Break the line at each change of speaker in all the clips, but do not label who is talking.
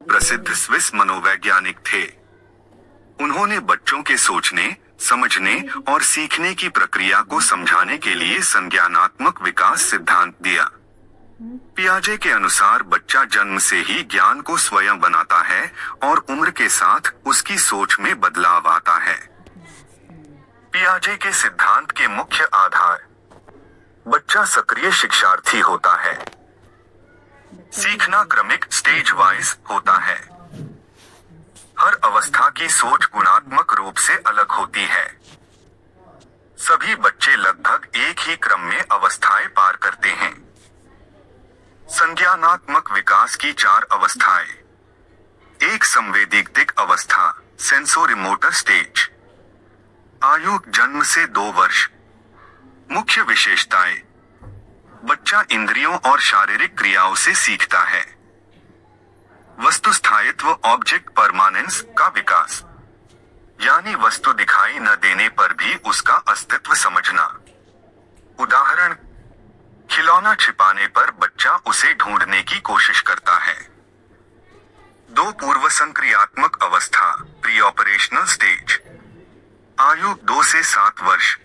प्रसिद्ध स्विस मनोवैज्ञानिक थे। उन्होंने बच्चों के सोचने, समझने और सीखने की प्रक्रिया को समझाने के लिए संज्ञानात्मक विकास सिद्धांत दिया। पियाजे के अनुसार बच्चा जन्म से ही ज्ञान को स्वयं बनाता है और उम्र के साथ उसकी सोच में बदलाव आता है। पियाजे के सिद्धांत के मुख्य आधार: बच्चा सक्रिय शिक्षार्थी होता है। सीखना क्रमिक स्टेज वाइज होता है। हर अवस्था की सोच गुणात्मक रूप से अलग होती है। सभी बच्चे लगभग एक ही क्रम में अवस्थाएं पार करते हैं। संज्ञानात्मक विकास की 4 अवस्थाएं। एक संवेदीगतिक अवस्था, सेंसोरिमोटर स्टेज। आयु जन्म से 2 वर्ष। मुख्य विशेषताएं: बच्चा इंद्रियों और शारीरिक क्रियाओं से सीखता है। वस्तुस्थायित्व ऑब्जेक्ट परमानेंस का विकास, यानी वस्तु दिखाई न देने पर भी उसका अस्तित्व समझना। उदाहरण: खिलौना छिपाने पर बच्चा उसे ढूंढने की कोशिश करता है। 2 पूर्व संक्रियात्मक अवस्था, प्री ऑपरेशनल स्टेज। आयु 2 से 7 वर्ष।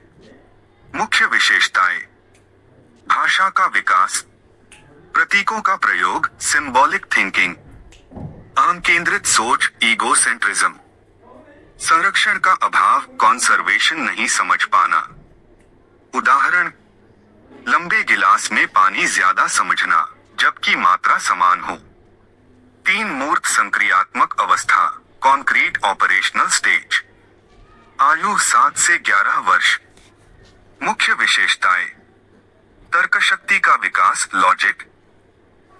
मुख्य विशेषताएं: भाषा का विकास, प्रतीकों का प्रयोग, सिंबॉलिक थिंकिंग, अहम केंद्रित सोच, ईगोसेंट्रिज्म, संरक्षण का अभाव, कॉन्सर्वेशन नहीं समझ पाना। उदाहरण: लंबे गिलास में पानी ज्यादा समझना, जबकि मात्रा समान हो। 3 मूर्त संक्रियात्मक अवस्था, कॉन्क्रीट ऑपरेशनल स्टेज। आयु 7 से 11 वर्ष। मुख्य विशेषताएं: तर्कशक्ति का विकास, लॉजिक,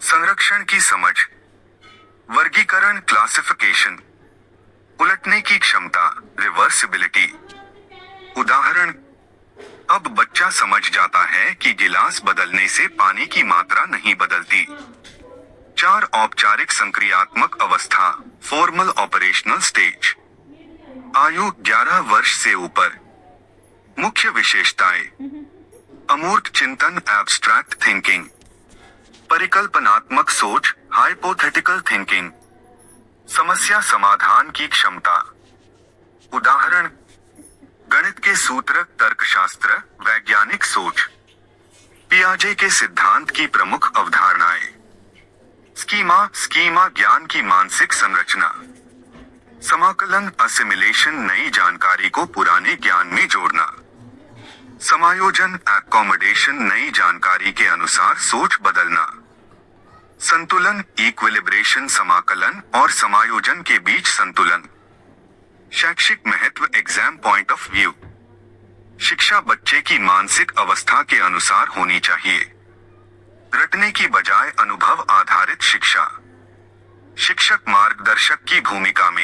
संरक्षण की समझ, वर्गीकरण, क्लासिफिकेशन, उलटने की क्षमता, रिवर्सिबिलिटी। उदाहरण: अब बच्चा समझ जाता है कि गिलास बदलने से पानी की मात्रा नहीं बदलती। 4 औपचारिक संक्रियात्मक अवस्था, फॉर्मल ऑपरेशनल स्टेज। आयु 11 वर्ष से ऊपर। मुख्य विशेषताएं: अमूर्त चिंतन, एब्स्ट्रैक्ट थिंकिंग, परिकल्पनात्मक सोच, हाइपोथेटिकल थिंकिंग, समस्या समाधान की क्षमता। उदाहरण: गणित के सूत्र, तर्कशास्त्र, वैज्ञानिक सोच। पियाजे के सिद्धांत की प्रमुख अवधारणाएं: स्कीमा ज्ञान की मानसिक संरचना, समाकलन, असिमिलेशन नई जानकारी को पुराने ज्ञान में जोड़ना, समायोजन, एकोमोडेशन नई जानकारी के अनुसार सोच बदलना, संतुलन, इक्विलिब्रेशन समाकलन और समायोजन के बीच संतुलन। शैक्षिक महत्व, एग्जाम पॉइंट ऑफ व्यू। शिक्षा बच्चे की मानसिक अवस्था के अनुसार होनी चाहिए। रटने की बजाय अनुभव आधारित शिक्षा। शिक्षक मार्गदर्शक की भूमिका में